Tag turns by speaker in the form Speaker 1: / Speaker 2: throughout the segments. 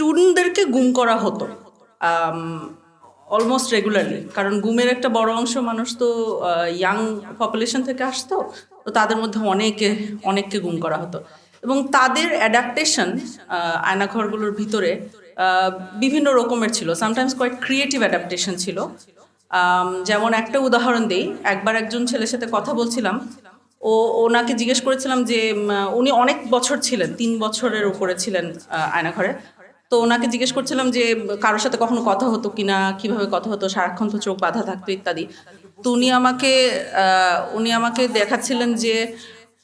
Speaker 1: স্টুডেন্টদেরকে গুম করা হতো অলমোস্ট রেগুলারলি, কারণ গুমের একটা বড় অংশ মানুষ তো ইয়াং পপুলেশন থেকে আসতো, তো তাদের মধ্যে অনেককে গুম করা হতো। এবং তাদের অ্যাডাপ্টেশন আয়নাঘরগুলোর ভিতরে বিভিন্ন রকমের ছিল, সামটাইমস কোয়াইট ক্রিয়েটিভ অ্যাডাপ্টেশন ছিল। যেমন একটা উদাহরণ দিই, একবার একজন ছেলের সাথে কথা বলছিলাম, ওনাকে জিজ্ঞেস করেছিলাম যে উনি অনেক বছর ছিলেন, 3 বছরের উপরে ছিলেন আয়নাঘরে। তো ওনাকে জিজ্ঞেস করছিলাম যে কারোর সাথে কখনো কথা হতো কিনা, কিভাবে কথা হতো, সারাক্ষণ তো চোখ বাঁধা থাকতো ইত্যাদি। তো উনি আমাকে দেখাচ্ছিলেন যে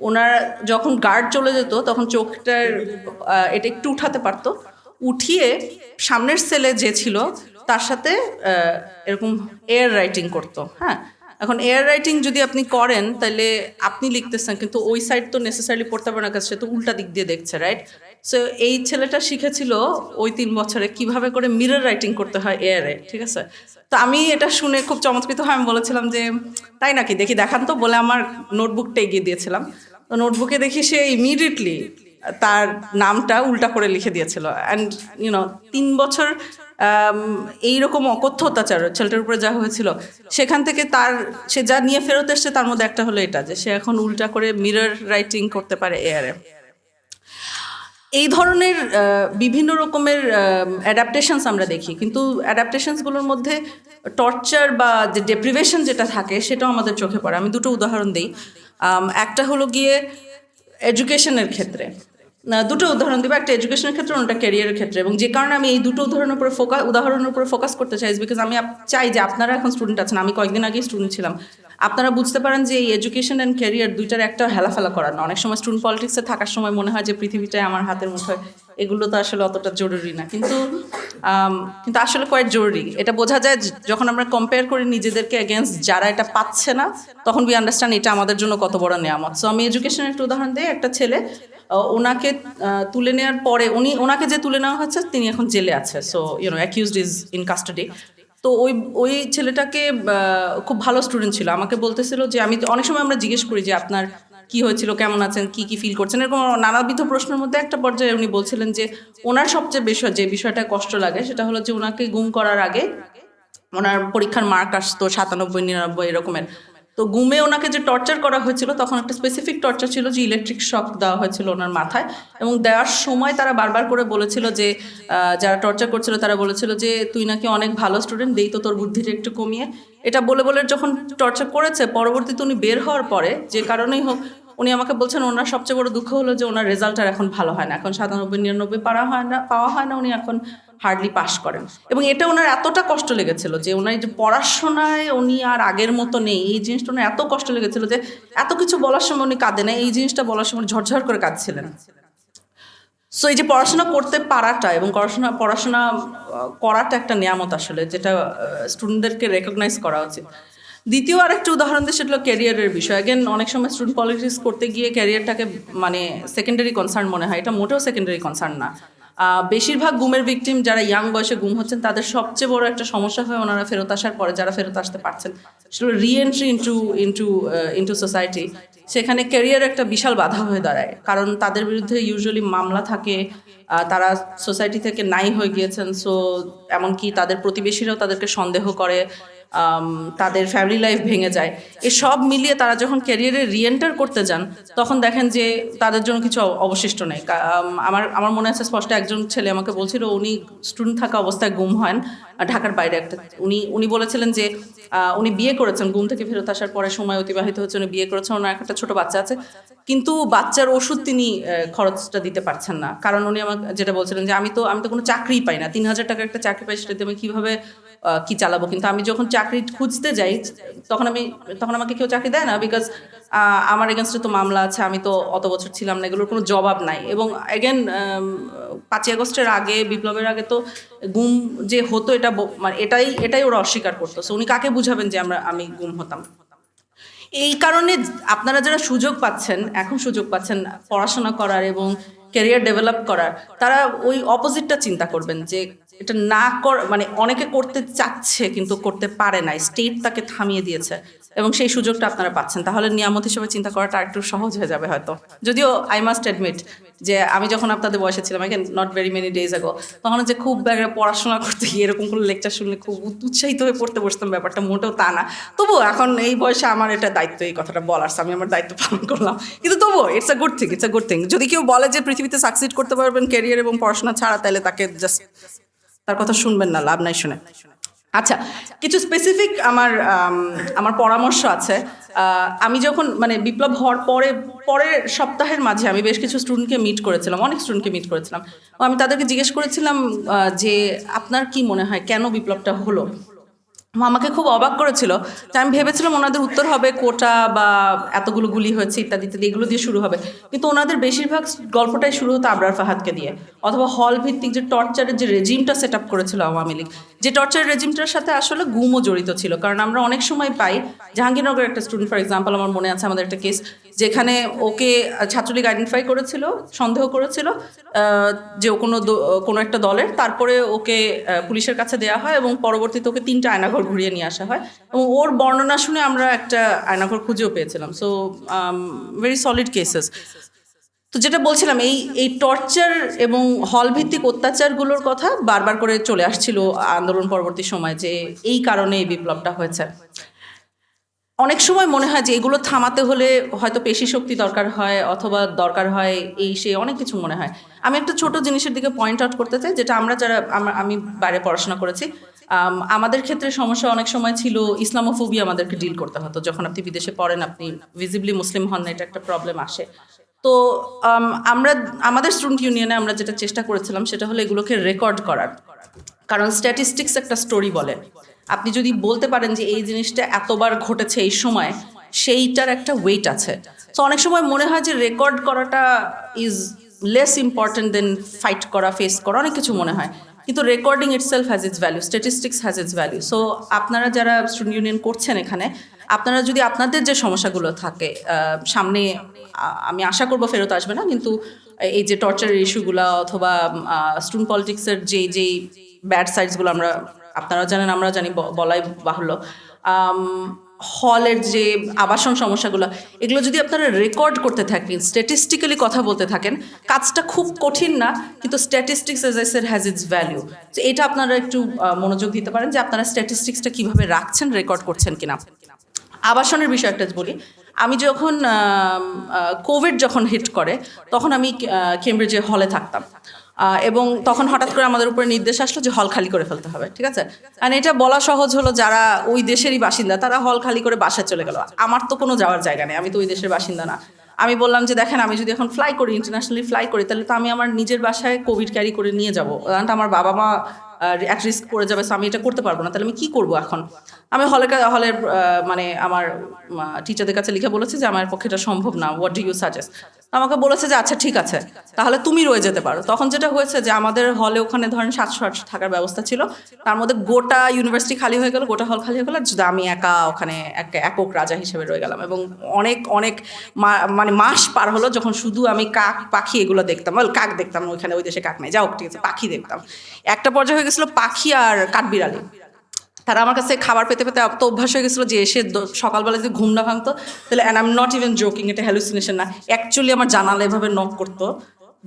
Speaker 1: ওনার যখন গার্ড চলে যেত তখন চোখটার এটা একটু উঠাতে পারতো, উঠিয়ে সামনের সেলে যে ছিল তার সাথে এরকম এয়ার রাইটিং করতো। হ্যাঁ, এখন এয়ার রাইটিং যদি আপনি করেন তাহলে আপনি লিখতেছেন, কিন্তু ওই সাইড তো নেসেসারিলি পড়তে পারে না, কাছে সে তো উল্টা দিক দিয়ে দেখছে, রাইট? সো এই ছেলেটা শিখেছিল ওই 3 বছরে কিভাবে করে মিরর রাইটিং করতে হয় এয়ারে, ঠিক আছে? তো আমি এটা শুনে খুব চমৎকৃত হয়, আমি বলেছিলাম যে তাই নাকি, দেখি দেখান তো, বলে আমার নোটবুকটা এগিয়ে দিয়েছিলাম। তো নোটবুকে দেখি সে ইমিডিয়েটলি তার নামটা উল্টা করে লিখে দিয়েছিল। অ্যান্ড 3 বছর এইরকম অকথ্য অত্যাচার ছেলেটার উপরে যা হয়েছিল, সেখান থেকে সে যা নিয়ে ফেরত এসছে তার মধ্যে একটা হলো এটা, যে সে এখন উল্টা করে মিরর রাইটিং করতে পারে এয়ারে। এই ধরনের বিভিন্ন রকমের অ্যাডাপ্টেশনস আমরা দেখি, কিন্তু অ্যাডাপ্টেশনসগুলোর মধ্যে টর্চার বা যে ডেপ্রিভেশন যেটা থাকে সেটাও আমাদের চোখে পড়ে। আমি দুটো উদাহরণ দিই। একটা হলো গিয়ে এডুকেশনের ক্ষেত্রে, দুটো উদাহরণ দিব, একটা এডুকেশনের ক্ষেত্রে, অন্যটা ক্যারিয়ারের ক্ষেত্রে। এবং যে কারণে আমি এই দুটো উদাহরণের উপরে ফোকাস করতে চাই, বিকজ আমি চাই যে আপনারা এখন স্টুডেন্ট আছেন, আমি কয়েকদিন আগেই স্টুডেন্ট ছিলাম, আপনারা বুঝতে পারেন যে এই এডুকেশন অ্যান্ড ক্যারিয়ার দুইটার একটা হেলাফেলা করার না। অনেক সময় স্টুডেন্ট পলিটিক্সে থাকার সময় মনে হয় যে পৃথিবীটাই আমার হাতের মুঠোয়, এগুলো তো আসলে অতটা জরুরি না, কিন্তু আসলে কোয়াইট জরুরি। এটা বোঝা যায় যখন আমরা কম্পেয়ার করি নিজেদেরকে এগেনস্ট যারা এটা পাচ্ছে না, তখন উই আন্ডারস্ট্যান্ড এটা আমাদের জন্য কত বড় নেয়ামত। সো আমি এডুকেশনের একটা উদাহরণ দিই। একটা ছেলে, ওনাকে তুলে নেওয়ার পরে ওনাকে যে তুলে নেওয়া হচ্ছে তিনি এখন জেলে আছে, so accused is in custody. তো ওই ছেলেটাকে খুব ভালো স্টুডেন্ট ছিল, আমাকে বলতেছিল যে আমি অনেক সময় আমরা জিজ্ঞেস করি যে আপনার কি হয়েছিল, কেমন আছেন, কি ফিল করছেন, এরকম নানাবিধ প্রশ্নের মধ্যে একটা পর্যায়ে উনি বলছিলেন যে ওনার সবচেয়ে যে বিষয়টা কষ্ট লাগে সেটা হলো যে ওনাকে গুম করার আগে ওনার পরীক্ষার মার্ক আসতো 97, 99 এরকমের। তো গুমে ওনাকে যে টর্চার করা হয়েছিল তখন একটা স্পেসিফিক টর্চার ছিল যে ইলেকট্রিক শক দেওয়া হয়েছিল ওনার মাথায়, এবং দেওয়ার সময় তারা বারবার করে বলেছিল যে যারা টর্চার করছিল তারা বলেছিল যে তুই নাকি অনেক ভালো স্টুডেন্ট, দেই তো তোর বুদ্ধিটা একটু কমিয়ে। এটা বলে যখন টর্চার করেছে, পরবর্তীতে উনি বের হওয়ার পরে যে কারণেই হোক, উনি আমাকে বলছেন ওনার সবচেয়ে বড় দুঃখ হলো যে ওনার রেজাল্ট আর এখন ভালো হয় না, এখন 97, 99 পাওয়া হয় না, উনি এখন হার্ডলি পাস করেন। এবং এটা ওনার এতটা কষ্ট লেগেছিল যে ওনার যে পড়াশোনায় উনি আর আগের মতো নেই, এই জিনিসটা ওনার এত কষ্ট লেগেছিল যে এত কিছু বলার সময় উনি কাঁদে না, এই জিনিসটা বলার সময় ঝরঝর করে কাঁদছিলেন। সো এই যে পড়াশোনা করতে পারাটা এবং পড়াশোনা করাটা একটা নিয়ামত আসলে, যেটা স্টুডেন্টদেরকে রেকগনাইজ করা উচিত। দ্বিতীয় আরেকটা উদাহরণ দিয়ে, সেটা হলো ক্যারিয়ারের বিষয়। অ্যাগেন অনেক সময় স্টুডেন্ট পলিটিক্স করতে গিয়ে ক্যারিয়ারটাকে সেকেন্ডারি কনসার্ন মনে হয়, এটা মোটেও সেকেন্ডারি কনসার্ন না। বেশিরভাগ গুমের ভিকটিম যারা ইয়াং বয়সে গুম হচ্ছেন, তাদের সবচেয়ে বড় একটা সমস্যা হয় ওনারা ফেরত আসার পরে, যারা ফেরত আসতে পারছেন, সেটা রিএন্ট্রি ইন্টু সোসাইটি। সেখানে ক্যারিয়ার একটা বিশাল বাধা হয়ে দাঁড়ায়, কারণ তাদের বিরুদ্ধে ইউজুয়ালি মামলা থাকে, তারা সোসাইটি থেকে নাই হয়ে গিয়েছেন। সো এমনকি তাদের প্রতিবেশীরাও তাদেরকে সন্দেহ করে, তাদের ফ্যামিলি লাইফ ভেঙে যায়। এসব মিলিয়ে তারা যখন ক্যারিয়ারে রিএন্টার করতে যান, তখন দেখেন যে তাদের জন্য কিছু অবশিষ্ট নেই। আমার মনে আছে স্পষ্ট, একজন ছেলে আমাকে বলছিল উনি স্টুডেন্ট থাকা অবস্থায় গুম হন ঢাকার বাইরে একটা। উনি বলেছিলেন যে উনি বিয়ে করেছেন, গুম থেকে ফেরত আসার পরে সময় অতিবাহিত হচ্ছে, উনি বিয়ে করেছেন, ওনার একটা ছোট বাচ্চা আছে, কিন্তু বাচ্চার ওষুধ তিনি খরচটা দিতে পারছেন না। কারণ উনি আমাকে যেটা বলছিলেন যে আমি তো কোনো চাকরিই পাই না, 3000 টাকার একটা চাকরি পাই, সেটাতে আমি কীভাবে কি চালাবো। কিন্তু আমি যখন চাকরি খুঁজতে যাই তখন আমাকে কেউ চাকরি দেয় না, বিকজ আমার এগেনস্টে তো মামলা আছে, আমি তো অত বছর ছিলাম না, এগুলোর কোনো জবাব নাই। এবং অ্যাগেন 5ই আগস্টের আগে, বিপ্লবের আগে তো গুম যে হতো এটা এটাই ওরা অস্বীকার করতো। সো উনি কাকে বুঝাবেন যে আমি গুম হতাম? এই কারণে আপনারা যারা এখন সুযোগ পাচ্ছেন পড়াশোনা করার এবং ক্যারিয়ার ডেভেলপ করার, তারা ওই অপোজিটটা চিন্তা করবেন যে এটা না মানে অনেকে করতে চাচ্ছে কিন্তু করতে পারে না, স্টেট তাকে থামিয়ে দিয়েছে এবং সেই সুযোগটা আপনারা পাচ্ছেন। তাহলে নিয়ামত হিসেবে চিন্তা করাটা একটু সহজ হয়ে যাবে হয়তো। যদিও আই মাস্ট অ্যাডমিট যে আমি যখন আপনাদের বয়সে ছিলাম, এখানে নট ভেরি মেনি ডেজ আগো, তখন যে খুব পড়াশোনা করতে গিয়ে এরকম কোনো লেকচার শুনলে খুব উৎসাহিত হয়ে পড়তে বসতাম, ব্যাপারটা মোটেও তা না। তবুও এখন এই বয়সে আমার এটা দায়িত্ব, এই কথাটা বলার, আমি আমার দায়িত্ব পালন করলাম। কিন্তু তবুও it's a good thing, it's a good thing. যদি কেউ বলে যে পৃথিবীতে সাকসিড করতে পারবেন ক্যারিয়ার এবং পড়াশোনা ছাড়া, তাহলে তাকে জাস্ট তার কথা শুনবেন না, লাভ নাই শুনে। আচ্ছা, কিছু স্পেসিফিক আমার পরামর্শ আছে। আমি যখন মানে বিপ্লব হওয়ার পরের সপ্তাহের মাঝে আমি বেশ কিছু স্টুডেন্টকে মিট করেছিলাম, অনেক স্টুডেন্টকে মিট করেছিলাম। আমি তাদেরকে জিজ্ঞেস করেছিলাম যে আপনার কি মনে হয় কেন বিপ্লবটা হলো। আমাকে খুব অবাক করেছিল যে আমি ভেবেছিলাম ওনাদের উত্তর হবে কোটা বা এতগুলো গুলি হয়েছে ইত্যাদি ইত্যাদি, এগুলো দিয়ে শুরু হবে। কিন্তু ওনাদের বেশিরভাগ গল্পটাই শুরু হতো আবরার ফাহাদকে দিয়ে, অথবা হল ভিত্তিক যে টর্চারের যে রেজিমটা সেট আপ করেছিল আওয়ামী লীগ, যে টর্চারের রেজিমটার সাথে আসলে গুমও জড়িত ছিল। কারণ আমরা অনেক সময় পাই, জাহাঙ্গীরনগরের একটা স্টুডেন্ট ফর এক্সাম্পল আমার মনে আছে, আমাদের একটা কেস যেখানে ওকে ছাত্রলীগ আইডেন্টিফাই করেছিল, সন্দেহ করেছিল যে ও কোনো একটা দলের, তারপরে ওকে পুলিশের কাছে দেওয়া হয় এবং পরবর্তীতে ওকে 3টা আয়নাঘর ঘুরিয়ে নিয়ে আসা হয় এবং ওর বর্ণনা শুনে আমরা একটা আয়নাঘর খুঁজেও পেয়েছিলাম। So very solid cases. তো যেটা বলছিলাম, এই টর্চার এবং হল ভিত্তিক অত্যাচারগুলোর কথা বারবার করে চলে আসছিল আন্দোলন পরবর্তী সময়, যে এই কারণে এই বিপ্লবটা হয়েছে। অনেক সময় মনে হয় যে এগুলো থামাতে হলে হয়তো পেশি শক্তি দরকার হয়, অথবা দরকার হয় সেই অনেক কিছু মনে হয়। আমি একটা ছোট জিনিসের দিকে পয়েন্ট আউট করতে চাই, যেটা আমরা যারা আমি বাইরে পড়াশোনা করেছি, আমাদের ক্ষেত্রে সমস্যা অনেক সময় ছিল ইসলামোফোবি আমাদেরকে ডিল করতে হতো। যখন আপনি বিদেশে পড়েন, আপনি ভিজিবলি মুসলিম হন না, এটা একটা প্রবলেম আসে। তো আমাদের স্টুডেন্ট ইউনিয়নে আমরা যেটা চেষ্টা করেছিলাম সেটা হলো এগুলোকে রেকর্ড করার। কারণ স্ট্যাটিস্টিক্স একটা স্টোরি বলে, আপনি যদি বলতে পারেন যে এই জিনিসটা এতবার ঘটেছে এই সময়, সেইটার একটা ওয়েট আছে। তো অনেক সময় মনে হয় যে রেকর্ড করাটা is less important than fight করা, ফেস করা, অনেক কিছু মনে হয়। কিন্তু recording itself has its value, statistics has its value. So আপনারা যারা স্টুডেন্ট ইউনিয়ন করছেন এখানে, আপনারা যদি আপনাদের যে সমস্যাগুলো থাকে সামনে, আমি আশা করবো ফেরত আসবে না, কিন্তু এই যে টর্চারের ইস্যুগুলো অথবা স্টুডেন্ট পলিটিক্সের যেই ব্যাড সাইডসগুলো আপনারা জানেন, আমরা জানি, বলাই বাহুল্য, হলের যে আবাসন সমস্যাগুলো, এগুলো যদি আপনারা রেকর্ড করতে থাকেন, স্ট্যাটিস্টিক্যালি কথা বলতে থাকেন, কাজটা খুব কঠিন না, কিন্তু statistics age I said has its value. তো এটা আপনারা একটু মনোযোগ দিতে পারেন যে আপনারা স্ট্যাটিস্টিক্সটা কীভাবে রাখছেন, রেকর্ড করছেন কিনা। আবাসনের বিষয় একটা বলি, আমি যখন কোভিড যখন হিট করে, তখন আমি কেমব্রিজে হলে থাকতাম এবং তখন হঠাৎ করে আমাদের উপরে নির্দেশ আসলো যে হল খালি করে ফেলতে হবে, ঠিক আছে। আর এটা বলা সহজ হলো, যারা ওই দেশেরই বাসিন্দা তারা হল খালি করে বাসায় চলে গেল। আমার তো কোনো যাওয়ার জায়গা নেই, আমি তো ওই দেশের বাসিন্দা না। আমি বললাম যে দেখেন, আমি যদি এখন ফ্লাই করি, ইন্টারন্যাশনালি ফ্লাই করি, তাহলে তো আমি আমার নিজের বাসায় কোভিড ক্যারি করে নিয়ে যাবো, কারণ আমার বাবা মা অ্যাট রিস্ক পড়ে যাবে। সো আমি এটা করতে পারবো না, তাহলে আমি কী করবো এখন? আমি হলের মানে আমার টিচারদের কাছে লিখে বলেছি যে আমার পক্ষে এটা সম্ভব না, হোয়াট ডু ইউ সাজেস্ট? আমাকে বলেছে যে আচ্ছা ঠিক আছে, তাহলে তুমি রয়ে যেতে পারো। তখন যেটা হয়েছে যে আমাদের হলে ওখানে ধরেন 700-800 থাকার ব্যবস্থা ছিল, তার মধ্যে গোটা ইউনিভার্সিটি খালি হয়ে গেল, গোটা হল খালি হয়ে গেল, যদি আমি একা ওখানে একক রাজা হিসেবে রয়ে গেলাম। এবং অনেক মানে মাস পার হলো যখন শুধু আমি কাক পাখি এগুলো দেখতাম, কাক দেখতাম, ওইখানে ওই দেশে কাক নাই, যাও ঠিক আছে, পাখি দেখতাম। একটা পর্যায়ে হয়ে গেছিলো পাখি আর কাঠবিড়ালি, তারা আমার কাছে খাবার পেতে পেতে এত অভ্যাস হয়ে গেছিলো যে এসে সকালবেলা যদি ঘুম না ভাঙতো, তাহলে and I am not even joking, এটা হ্যালুসিনেশন না, অ্যাকচুয়ালি আমার জানালা এভাবে নক করতো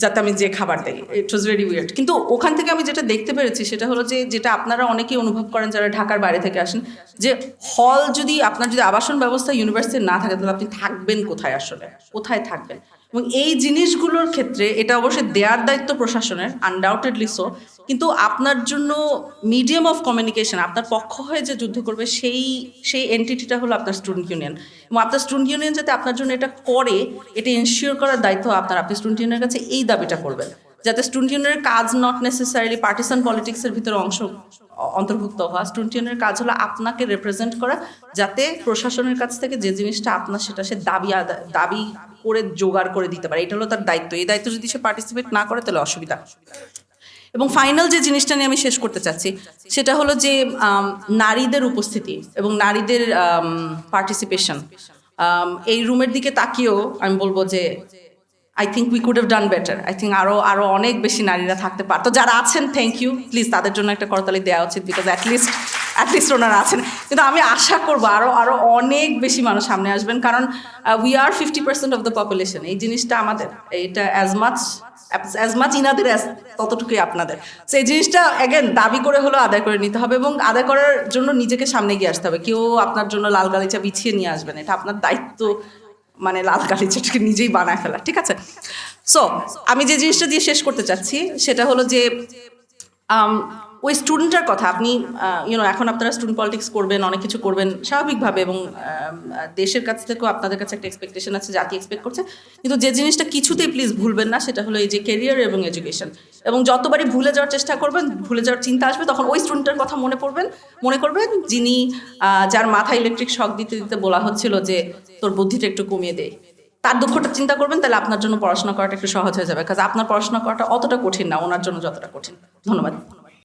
Speaker 1: যাতে আমি যে খাবার দিই। ইট ওয়াজ ভেরি উইয়ার্ড। কিন্তু ওখান থেকে আমি যেটা দেখতে পেরেছি সেটা হলো যে, যেটা আপনারা অনেকেই অনুভব করেন যারা ঢাকার বাইরে থেকে আসেন, যে হল যদি আপনার যদি আবাসন ব্যবস্থা ইউনিভার্সিটি না থাকে, তাহলে আপনি থাকবেন কোথায়, আসলে কোথায় থাকবেন? এবং এই জিনিসগুলোর ক্ষেত্রে এটা অবশ্যই দেওয়ার দায়িত্ব প্রশাসনের, আনডাউটেডলি সো, কিন্তু আপনার জন্য মিডিয়াম অফ কমিউনিকেশন, আপনার পক্ষ হয়ে যে যুদ্ধ করবে সেই এন্টিটিটা হলো আপনার স্টুডেন্ট ইউনিয়ন। এবং আপনার স্টুডেন্ট ইউনিয়ন যাতে আপনার জন্য এটা করে, এটা এনশিওর করার দায়িত্ব আপনি স্টুডেন্ট ইউনিয়নের কাছে এই দাবিটা করবেন, যাতে স্টুডেন্ট ইউনিয়নের কাজ নট নেসেসারিলি পার্টিসান পলিটিক্সের ভিতরে অন্তর্ভুক্ত হওয়া। স্টুডেন্ট ইউনিয়নের কাজ হলো আপনাকে রিপ্রেজেন্ট করা, যাতে প্রশাসনের কাছ থেকে যে জিনিসটা আপনার, সেটা সে দাবি করে জোগাড় করে দিতে পারে। এটা হলো তার দায়িত্ব। এই দায়িত্ব যদি সে পার্টিসিপেট না করে, তাহলে অসুবিধা। এবং ফাইনাল যে জিনিসটা নিয়ে আমি শেষ করতে চাচ্ছি সেটা হলো যে নারীদের উপস্থিতি এবং নারীদের পার্টিসিপেশন। এই রুমের দিকে তাকিয়েও আমি বলবো যে I think we could have done better. I think আরও অনেক বেশি নারীরা থাকতে পারতো। যারা আছেন থ্যাংক ইউ, প্লিজ তাদের জন্য একটা করতালি দেওয়া উচিত, বিকজ অ্যাটলিস্ট ওনারা আছেন। কিন্তু আমি আশা করবো আরও অনেক বেশি মানুষ সামনে আসবেন, কারণ we are 50% of the population. এই জিনিসটা আমাদের, এটা অ্যাজ মাচ ইনাদের ততটুকুই আপনাদের। সো এই জিনিসটা অ্যাগেন দাবি করে হলেও আদায় করে নিতে হবে, এবং আদায় করার জন্য নিজেকে সামনে গিয়ে আসতে হবে। কেউ আপনার জন্য লাল গালিচা বিছিয়ে নিয়ে আসবেন, এটা আপনার দায়িত্ব, মানে লাল গালিচাটাকে নিজেই বানায় ফেলা, ঠিক আছে? সো আমি যে জিনিসটা দিয়ে শেষ করতে চাচ্ছি সেটা হলো যে ওই স্টুডেন্টটার কথা, আপনি এখন আপনারা স্টুডেন্ট পলিটিক্স করবেন, অনেক কিছু করবেন স্বাভাবিকভাবে, এবং দেশের কাছ থেকেও আপনাদের কাছে একটা এক্সপেকটেশন আছে, জাতি এক্সপেক্ট করছে। কিন্তু যে জিনিসটা কিছুতেই প্লিজ ভুলবেন না সেটা হলো এই যে ক্যারিয়ার এবং এডুকেশন। এবং যতবারই ভুলে যাওয়ার চেষ্টা করবেন, ভুলে যাওয়ার চিন্তা আসবে, তখন ওই স্টুডেন্টের কথা মনে করবেন যিনি যার মাথায় ইলেকট্রিক শক দিতে দিতে বলা হচ্ছিল যে তোর বুদ্ধিটা একটু কমিয়ে দেয়। তার দুঃখটা চিন্তা করবেন, তাহলে আপনার জন্য পড়াশোনা করাটা একটু সহজ হয়ে যাবে, কারণ আপনার পড়াশোনা করাটা অতটা কঠিন না ওনার জন্য যতটা কঠিন। ধন্যবাদ।